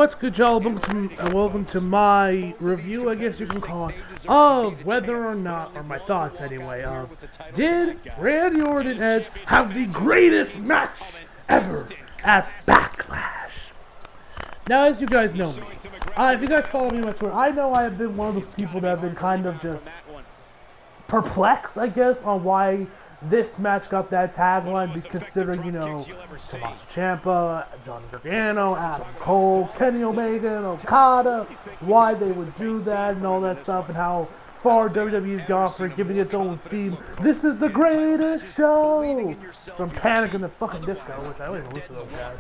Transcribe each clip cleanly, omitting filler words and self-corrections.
What's good, y'all? Welcome to my review, I guess you can call it, of whether or not, or my thoughts anyway, of did Randy Orton and Edge have the greatest match ever at Backlash? Now, as you guys know me, if you guys follow me on Twitter, I know I have been one of those people that have been kind of just perplexed, I guess, on why this match got that tagline, considering, you know, Tommaso Ciampa, Johnny Gargano, Adam Cole, Kenny Omega, and Okada, why they would do that and all that stuff, and how far WWE's gone for giving its own theme. This is the greatest show! From Panic in the fucking Disco, which I don't even listen to those guys.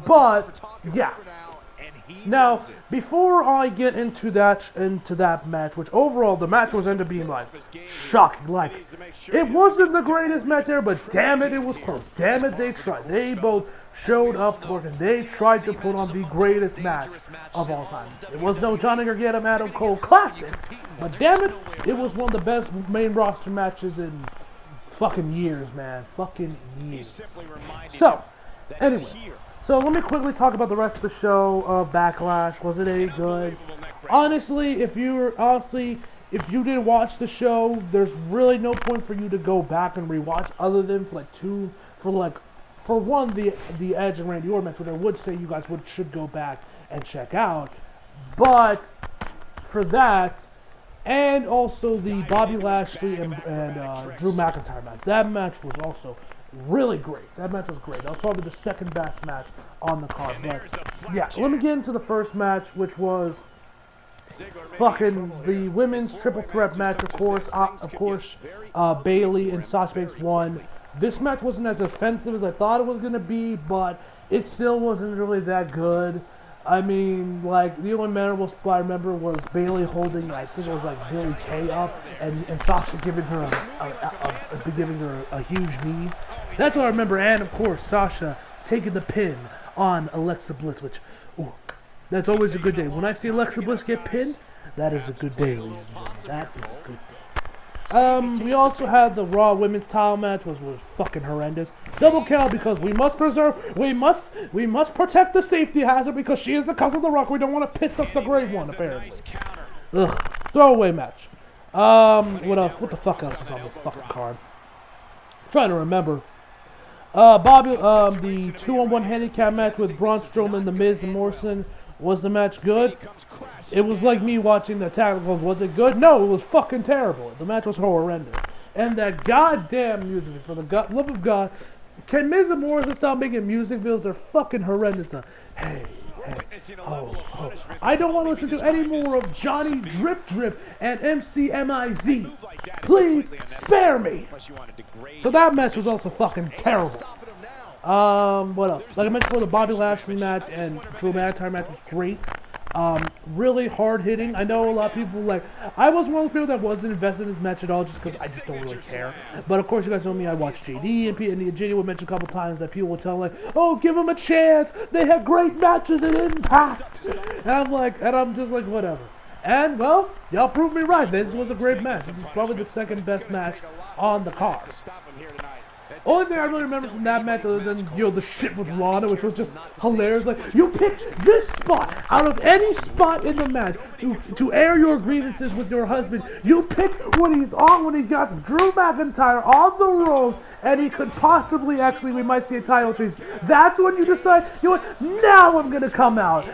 But, yeah. Now, before I get into that match, which overall the match was ended up being like shocking. Like, it wasn't the greatest match ever, but damn it, it was close. Damn it, they tried. They both showed up for it, and they tried to put on the greatest match of all time. It was no Johnny Gargano Adam Cole classic, but damn it, it was one of the best main roster matches in fucking years, man. Fucking years. So, anyway. So let me quickly talk about the rest of the show of Backlash. Was it any good? Honestly, if you didn't watch the show, there's really no point for you to go back and rewatch, other than for one, the Edge and Randy Orton match, which I would say you guys should go back and check out. But for that, and also the Bobby Lashley and Drew McIntyre match, that match was also really great. That match was great. That was probably the second best match on the card. But yeah, let me get into the first match, which was fucking the women's triple threat match. Of course, Bayley and Sasha Banks won. This match wasn't as offensive as I thought it was gonna be, but it still wasn't really that good. I mean, like, the only memorable spot I remember was Bayley holding, I think it was like Billie Kay up, and Sasha giving her a huge knee. That's what I remember, and of course, Sasha taking the pin on Alexa Bliss, which, ooh, that's always a good day. When I see Alexa Bliss get pinned, that is a good day, ladies and gentlemen. That is a good day. We also had the Raw Women's Title match, which was fucking horrendous. Double count because we must protect the safety hazard because she is the cousin of the Rock. We don't want to piss off the Great One, apparently. Ugh. Throwaway match. What else? What the fuck else is on this fucking card? I'm trying to remember. The 2-on-1 handicap match with Braun Strowman, The Miz, and Morrison. Was the match good? It was like me watching the Tacticals. Was it good? No, it was fucking terrible. The match was horrendous. And that goddamn music, for the love of God, can Miz and Morrison stop making music videos? They're fucking horrendous. Hey, oh. I don't want to listen to any more of Johnny Drip Drip and MCMIZ. Please spare me. So that match was also fucking terrible. What else? Like I mentioned before, the Bobby Lashley match and Drew McIntyre match was great. Really hard hitting. I know a lot of people I was one of those people that wasn't invested in this match at all just because I just don't really care. But of course, you guys know me, I watch JD, and JD would mention a couple times that people would tell him oh, give them a chance. They have great matches in Impact. And I'm just like, whatever. And, well, y'all proved me right. This was a great match. This is probably the second best match on the card. Only thing I really remember from that match, other than, the shit with Lana, which was just hilarious. Like, you picked this spot out of any spot in the match to air your grievances with your husband. You picked when he's on, when he got Drew McIntyre on the ropes, and he could possibly, we might see a title change. That's when you decide, you know what, now I'm gonna come out.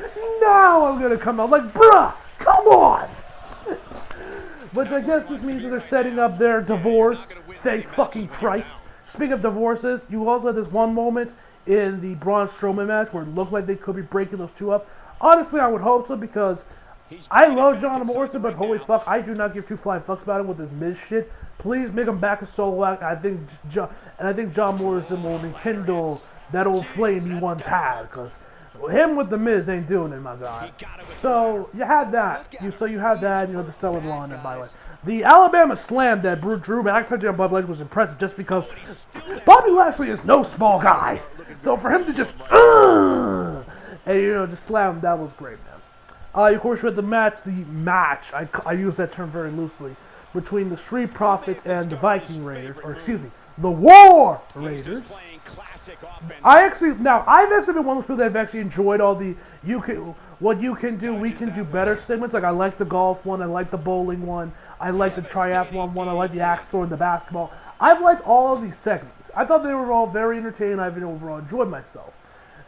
Like, bruh, come on! Which I guess this means that they're setting up their divorce. Thank fucking Christ. Speaking of divorces, you also had this one moment in the Braun Strowman match where it looked like they could be breaking those two up. Honestly, I would hope so because I love John Morrison, but holy fuck, I do not give two flying fucks about him with this Miz shit. Please make him back a solo act. I think John Morrison will rekindle that old flame he once had, because him with the Miz ain't doing it, my guy. So you had that. You had that. You had the stuff with Lana, by the way. The Alabama Slam that Drew McIntyre on Bobby Lashley was impressive just because Bobby Lashley is no small guy. So for him to just and just slam him, that was great, man. Of course, you had the match. I use that term very loosely. between the Street Profits and the Viking Raiders, or excuse me, the War Raiders. I've actually been one of those people that have actually enjoyed all the what you can do, we can do better segments. Like I like the golf one, I like the bowling one, I like the triathlon one, I like the axe throw and the basketball. I've liked all of these segments. I thought they were all very entertaining. I've overall enjoyed myself.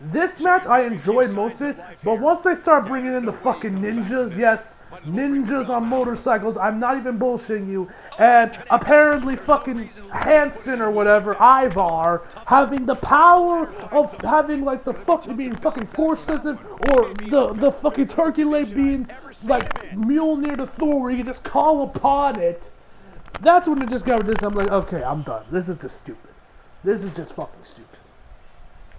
This match, I enjoyed most of it, but once they start bringing in the fucking ninjas, yes, ninjas on motorcycles, I'm not even bullshitting you, and apparently fucking Hanson or whatever, Ivar, having the power of having like the fucking being fucking force sensitive, or the fucking turkey leg being like Mjolnir to Thor, where you can just call upon it. That's when it just got this. I'm like, okay, I'm done. This is just stupid. This is just fucking stupid.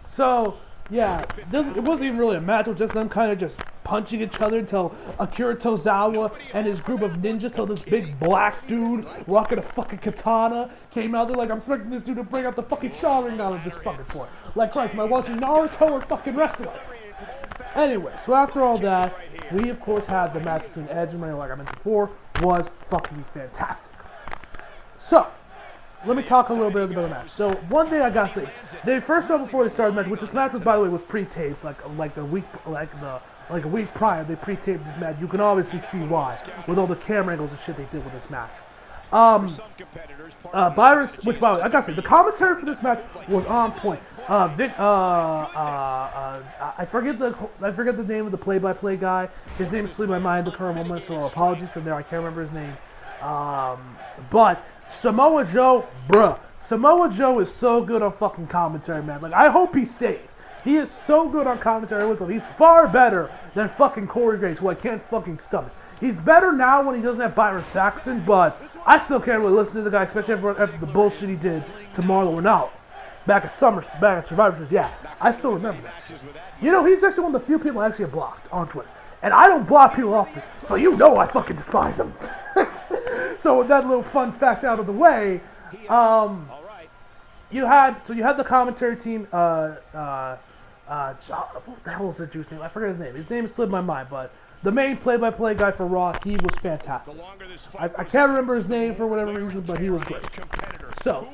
So. Yeah, it wasn't even really a match, it was just them kind of just punching each other until Akira Tozawa and his group of ninjas, till this big black dude rocking a fucking katana came out there like, I'm expecting this dude to bring out the fucking Sharingan out of this fucking point. Like, Christ, am I watching Naruto or fucking wrestling? Anyway, so after all that, we of course had the match between Edge and Randy, like I mentioned before, was fucking fantastic. So, let me talk a little bit about the match. So, one thing I gotta say, they first off before they started the match, which this match was, by the way, was pre-taped, like a week prior, they pre-taped this match. You can obviously see why, with all the camera angles and shit they did with this match. Byron, which by the way, I gotta say, the commentary for this match was on point. I forget the name of the play-by-play guy. His name is slipping my mind at the current moment, so apologies for there. I can't remember his name. But Samoa Joe, bruh. Samoa Joe is so good on fucking commentary, man. Like, I hope he stays. He is so good on commentary. He's far better than fucking Corey Graves, who I can't fucking stomach. He's better now when he doesn't have Byron Saxton, but I still can't really listen to the guy, especially after the bullshit he did to Marlo Ronaldo. Back at Survivor Series, yeah. I still remember that shit. You know, he's actually one of the few people I actually have blocked on Twitter. And I don't block people often, so you know I fucking despise them. So with that little fun fact out of the way, you had the commentary team, John, what the hell is the dude's name? I forget his name. His name slipped my mind, but the main play-by-play guy for Raw, he was fantastic. I can't remember his name for whatever reason, but he was great. So,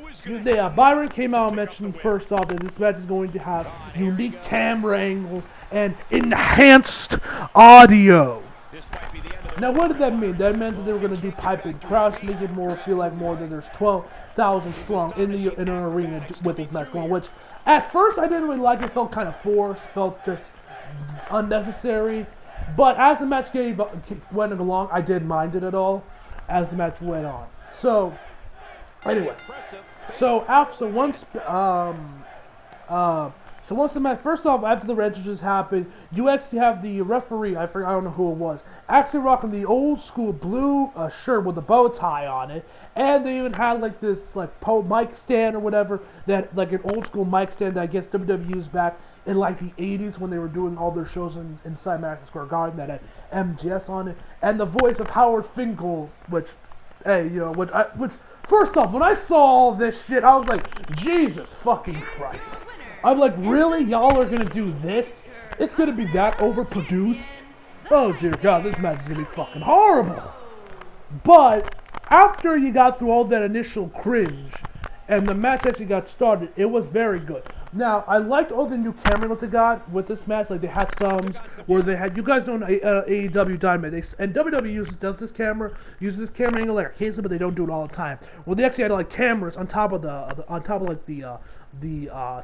Byron came out and mentioned first off that this match is going to have unique camera angles and enhanced audio. Now, what did that mean? That meant that they were going to do piping crowds to make it feel like more than there's 12,000 strong in an arena with this match going. Which, at first, I didn't really like. It felt kind of forced, felt just unnecessary. But as the match went along, I did mind it at all as the match went on. So, anyway, once the match, first off, after the registers happened, you actually have the referee, I don't know who it was, actually rocking the old school blue shirt with a bow tie on it, and they even had like this mic stand or whatever, that like an old school mic stand that I guess WWE used back in like the 80s when they were doing all their shows inside Madison Square Garden that had MGS on it, and the voice of Howard Finkel, which first off, when I saw all this shit, I was like, Jesus fucking Christ. I'm like, really? Y'all are gonna do this? It's gonna be that overproduced? Oh dear God, this match is gonna be fucking horrible. But after you got through all that initial cringe and the match actually got started, it was very good. Now, I liked all the new camera angles they got with this match. Like, they had some where they had, you guys know AEW Dynamite, and WWE uses this camera angle like occasionally, but they don't do it all the time. Well, they actually had like cameras on top of the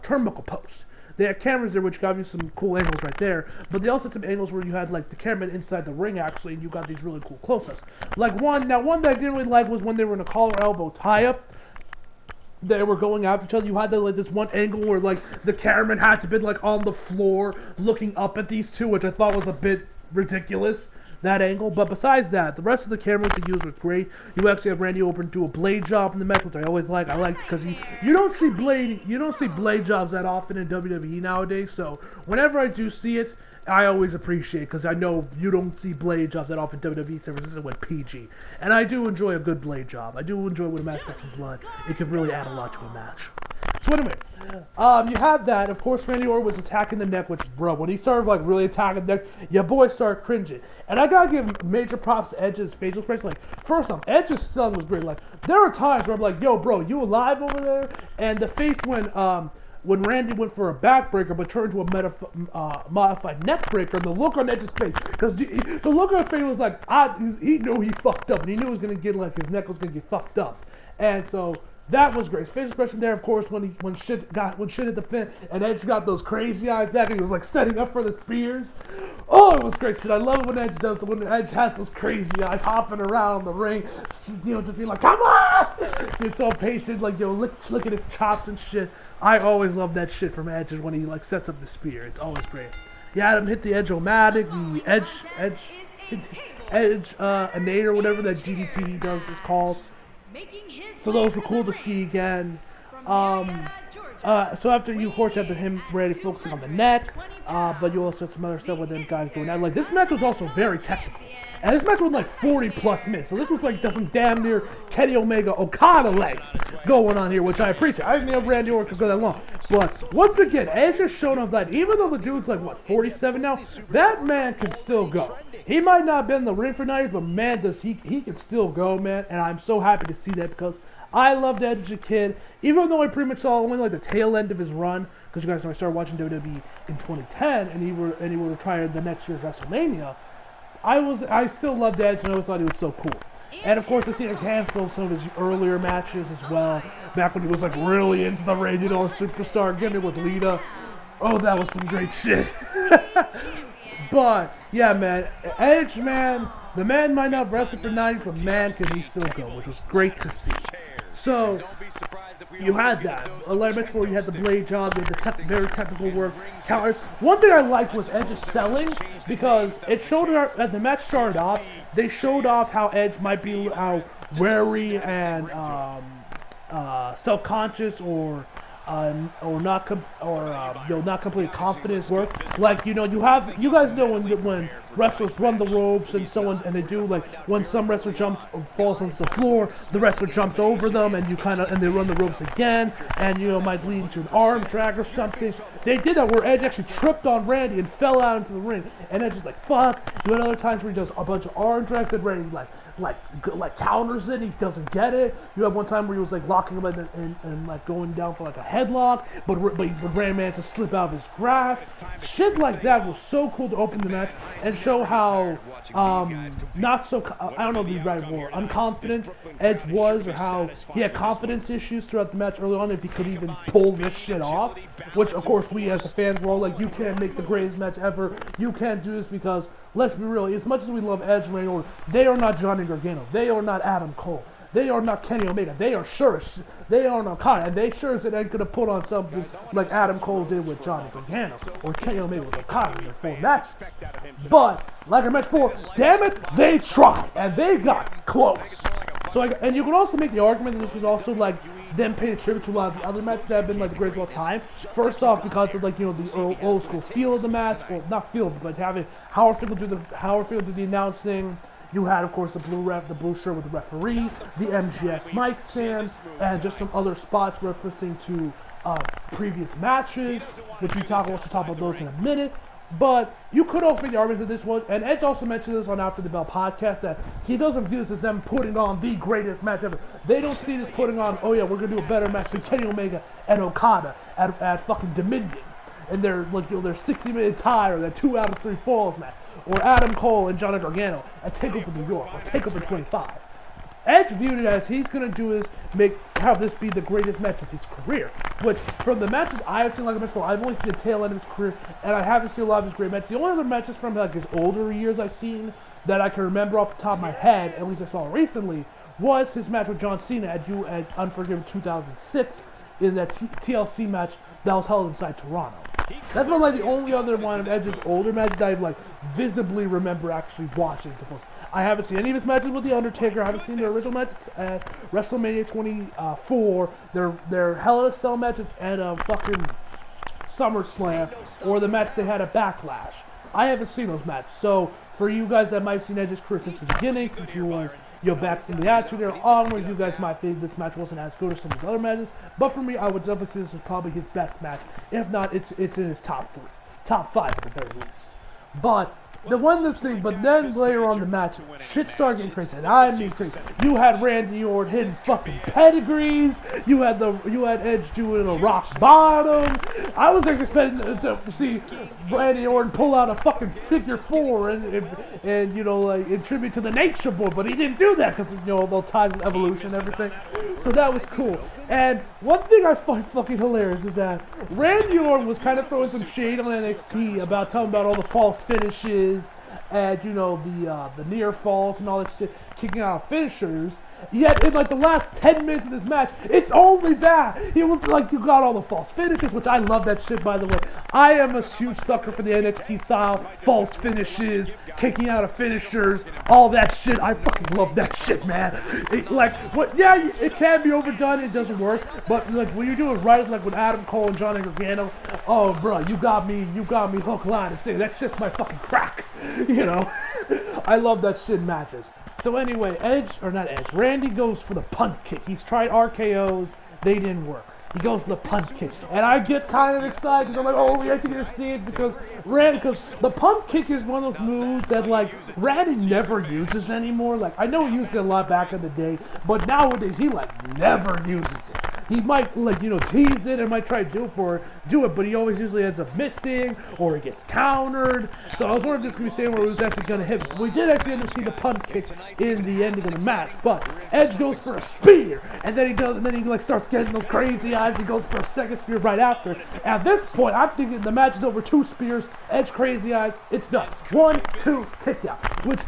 turnbuckle post. They had cameras there which got you some cool angles right there, but they also had some angles where you had like the camera inside the ring actually, and you got these really cool close-ups. Like one that I didn't really like was when they were in a collar elbow tie-up. They were going after each other. You had this one angle where like the cameraman had to be like on the floor looking up at these two, which I thought was a bit ridiculous, that angle. But besides that, the rest of the cameras they used was great. You actually have Randy Orton do a blade job in the match, which I always like. I liked because you don't see blade jobs that often in WWE nowadays. So whenever I do see it, I always appreciate it because I know you don't see blade jobs that often in WWE since this went PG. And I do enjoy a good blade job. I do enjoy when a match gets some blood. It can really add a lot to a match. So anyway, you have that. Of course, Randy Orton was attacking the neck, which, bro, when he started like really attacking the neck, your boy started cringing. And I gotta give major props to Edge's facial expression. Like, first off, Edge's selling was great. Like, there are times where I'm like, yo, bro, you alive over there? And the face when Randy went for a backbreaker but turned to a modified neck breaker, the look on Edge's face, because the look on his face was like, he knew he fucked up, and he knew he was gonna get like his neck was gonna get fucked up, and so that was great. His facial expression there, of course, when shit hit the fin, and Edge got those crazy eyes back, and he was like setting up for the spears. Oh, it was great shit. I love it when Edge does it, when Edge has those crazy eyes hopping around the ring, just being like, come on! It's all patient, like, look at his chops and shit. I always love that shit from Edge when he like sets up the spear. It's always great. Yeah, him hit the Edge-o-matic, the Edge Innate or whatever that GDT he does is called. So those were cool to see again. So after you, of course, have him ready focusing on the neck, but you also have some other stuff with them guys going out. Like, this match was also very technical. And this match was like 40 plus minutes. So this was like some damn near Kenny Omega Okada leg going on here, which I appreciate. I didn't know Randy Orton could go that long. But once again, Edge has shown us that even though the dude's like, what, 47 now? That man can still go. He might not have been in the ring for 90, but man, does he can still go, man. And I'm so happy to see that because I loved Edge as a kid, even though I pretty much saw only like the tail end of his run, because you guys know I started watching WWE in 2010, and he would retire the next year's WrestleMania. I still loved Edge, and I always thought he was so cool. And of course, I seen a handful of some of his earlier matches as well, back when he was like really into the Rated R Superstar gimmick with Lita. Oh, that was some great shit. But yeah, man, Edge, man, the man might not wrestle for 90, but man, can he still go, which was great to see. So, you had that. Like I mentioned, you had the blade job, you had the very technical work, counters. One thing I liked was Edge's selling, because it showed as the match started off, they showed off how Edge might be how wary and self-conscious or not completely confident work. Like, you guys know when wrestlers run the ropes and they do, like, when some wrestler falls onto the floor, the wrestler jumps over them and they run the ropes again, and might lead into an arm drag or something. They did that where Edge actually tripped on Randy and fell out into the ring, and Edge is like, fuck. You had other times where he does a bunch of arm drags that Randy like counters it, he doesn't get it. You had one time where he was like locking him and like going down for like a headlock, but Randy managed to slip out of his grasp. Shit like that was so cool to open the match and show how I don't know the right word, unconfident Edge was, or how he had confidence issues throughout the match early on, if he could even pull this shit off. Which of course we as the fans were all like, you can't make the greatest match ever, you can't do this, because let's be real, as much as we love Edge and Randy Orton, they are not Johnny Gargano, they are not Adam Cole, they are not Kenny Omega, they are not Okada, and they sure as it ain't gonna put on something like Adam Cole did with Johnny Gargano, or Kenny Omega with Okada in their full match. But, like I mentioned before, damn it, they tried, and they got close. So, and you can also make the argument that this was also like them paying tribute to a lot of the other matches that have been like the greatest of all time. First off, because of like the old school feel of the match, well, not feel, but having Howard Finkel do the announcing. You had, of course, the blue shirt with the referee, the MGS mic stand, and just some other spots referencing to previous matches, which we'll talk about those in a minute. But you could also make the argument that this was, and Edge also mentioned this on After the Bell podcast, that he doesn't view this as them putting on the greatest match ever. They don't see this putting on, oh yeah, we're going to do a better match than Kenny Omega and Okada at fucking Dominion. And their 60-minute tie, or their 2 out of 3 falls match. Or Adam Cole and Johnny Gargano at TakeOver New York, or TakeOver 25. Edge viewed it as he's going to do is have this be the greatest match of his career. Which, from the matches I have seen, like I mentioned before, I've only seen the tail end of his career, and I haven't seen a lot of his great matches. The only other matches from like his older years I've seen that I can remember off the top of my head, at least I saw recently, was his match with John Cena at Unforgiven 2006 in that TLC match that was held inside Toronto. That's not like the only other one of Edge's older matches that I like visibly remember actually watching. I haven't seen any of his matches with The Undertaker. I haven't seen their original matches at WrestleMania 24, their Hell in a Cell matches at fucking SummerSlam, or the match they had at Backlash. I haven't seen those matches. So for you guys that might have seen Edge's career since the beginning, since he was back from the Attitude Era onward, you guys might think this match wasn't as good as some of his other matches, but for me, I would definitely say this is probably his best match. If not, it's in his top 3, top 5 at the very least. But but then later on in the match, shit started getting crazy, and I mean crazy. You had Randy Orton hitting fucking pedigrees. You had Edge doing a rock bottom. I was actually expecting to see Randy Orton pull out a fucking figure 4 and you know, like, in tribute to the Nature Boy, but he didn't do that because, you know, they'll tie with Evolution and everything. So that was cool. And one thing I find fucking hilarious is that Randy Orton was kind of throwing some shade on NXT about talking about all the false finishes and, you know, the near falls and all that shit, kicking out finishers. Yet in like the last 10 minutes of this match, it's only that. It was like you got all the false finishes, which I love that shit, by the way. I am a huge sucker for the NXT style, false finishes, kicking out of finishers, all that shit. I fucking love that shit, man. It can be overdone, it doesn't work, but like when you do it right, like with Adam Cole and Johnny Gargano, oh bro, you got me hook, line, and sinker. That shit's my fucking crack, you know. I love that shit in matches. So anyway, Randy goes for the punt kick. He's tried RKOs, they didn't work. He goes for the punt kick, and I get kind of excited because I'm like, oh, we actually gonna see it because the punt kick is one of those moves that like Randy never uses anymore. Like I know he used it a lot back in the day, but nowadays he like never uses it. He might like, you know, tease it and might try to do it, but he always usually ends up missing or he gets countered. So I was wondering if this could be saying where it was actually gonna hit. We did actually end up seeing the punt kick in the ending of the match, but Edge goes for a spear, and then he like starts getting those crazy eyes. He goes for a second spear right after. At this point, I'm thinking the match is over 2 spears. Edge crazy eyes. It's done. 1, 2, kick out. Which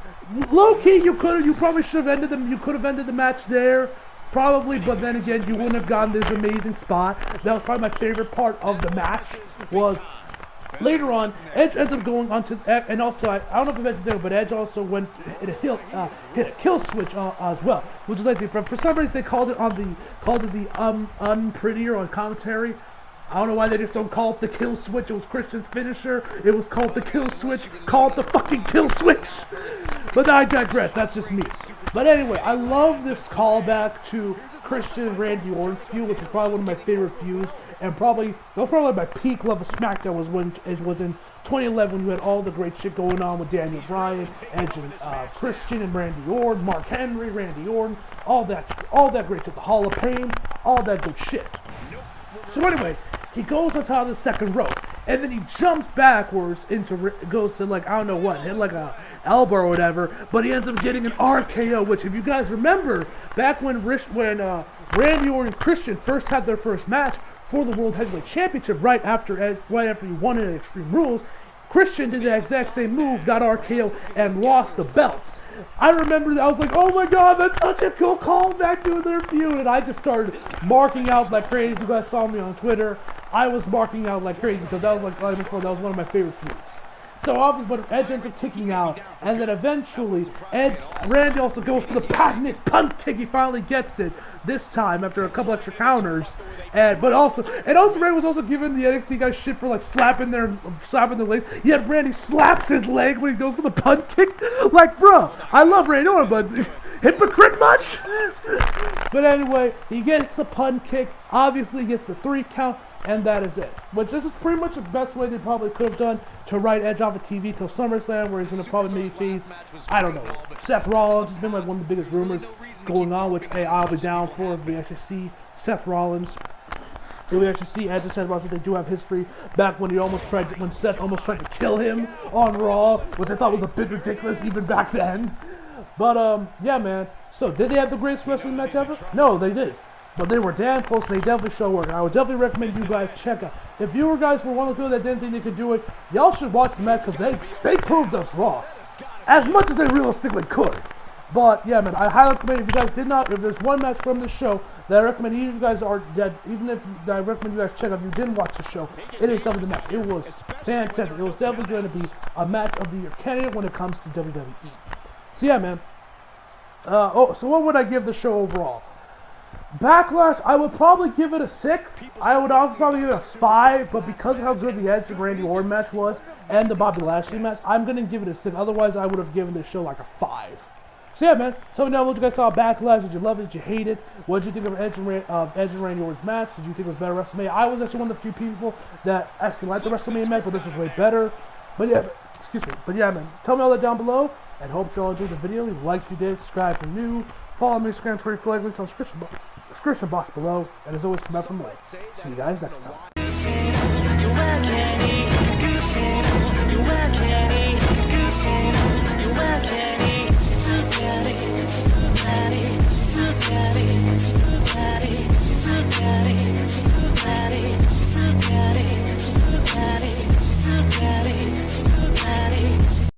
low key you probably should have ended them. You could have ended the match there. Probably, but then again, you wouldn't have gotten this amazing spot. That was probably my favorite part of the match, was later on, Edge ends up going onto, and also, I don't know if Edge is there, but Edge also went, hit a kill switch as well, which is like, for some reason they called it unprettier on commentary. I don't know why they just don't call it the kill switch. It was Christian's finisher. It was called the kill switch. Call it the fucking kill switch. But I digress. That's just me. But anyway, I love this callback to Christian and Randy Orton feud, which is probably one of my favorite feuds. And that was probably my peak love of SmackDown was when it was in 2011 when you had all the great shit going on with Daniel Bryan, Edge and Christian and Randy Orton, Mark Henry, Randy Orton, all that great shit, the Hall of Pain, all that good shit. So anyway, he goes on top of the second rope, and then he jumps backwards goes to like, I don't know what, hit like a elbow or whatever, but he ends up getting an RKO, which if you guys remember, back when Randy Orton and Christian first had their first match for the World Heavyweight Championship, right after he won it at Extreme Rules, Christian did the exact same move, got RKO, and lost the belt. I remember that. I was like, oh my god, that's such a cool callback to their feud, and I just started marking out like crazy. You guys saw me on Twitter. I was marking out like crazy because that was one of my favorite feuds. So obviously, but Edge ends up kicking out, and then eventually, Randy also goes for the patented punt kick. He finally gets it this time after a couple extra counters, and also Randy was also giving the NXT guys shit for like slapping their legs. Yet Randy slaps his leg when he goes for the punt kick. Like, bro, I love Randy Orton, but hypocrite much? But anyway, he gets the punt kick. Obviously, gets the 3 count. And that is it. But this is pretty much the best way they probably could have done to write Edge off of TV till SummerSlam, where he's going to probably maybe face, I don't know, Seth Rollins. Has been like one of the biggest rumors going on, which, hey, I'll be down for if we actually see Seth Rollins. So we actually see Edge and Seth Rollins. They do have history back when Seth almost tried to kill him on Raw, which I thought was a bit ridiculous even back then. But, yeah, man. So, did they have the greatest wrestling match ever? No, they did. But they were damn close, and they definitely show work. I would definitely recommend you guys check out. If you guys were one of the people that didn't think they could do it, y'all should watch the match because they proved us wrong. As much as they realistically could. But, yeah, man, I highly recommend if there's one match from this show that I recommend I recommend you guys check out if you didn't watch the show, it is definitely the match. It was fantastic. It was definitely going to be a match of the year candidate when it comes to WWE. So, yeah, man. So what would I give the show overall? Backlash, I would probably give it a 6. I would also probably give it a 5, but because of how good the Edge and Randy Orton match was, and the Bobby Lashley match, I'm going to give it a 6. Otherwise, I would have given this show like a 5. So yeah, man, tell me now what you guys saw Backlash. Did you love it? Did you hate it? What did you think of Edge and Randy Orton's match? Did you think it was better WrestleMania? I was actually one of the few people that actually liked the WrestleMania match, but this was way better. But yeah, excuse me. But yeah, man, tell me all that down below, and hope you all enjoyed the video. Leave a like if you did, subscribe if you're new, follow me on Instagram, Twitter, if you like, links on the description box below, and as always, come out for more. See you guys next time.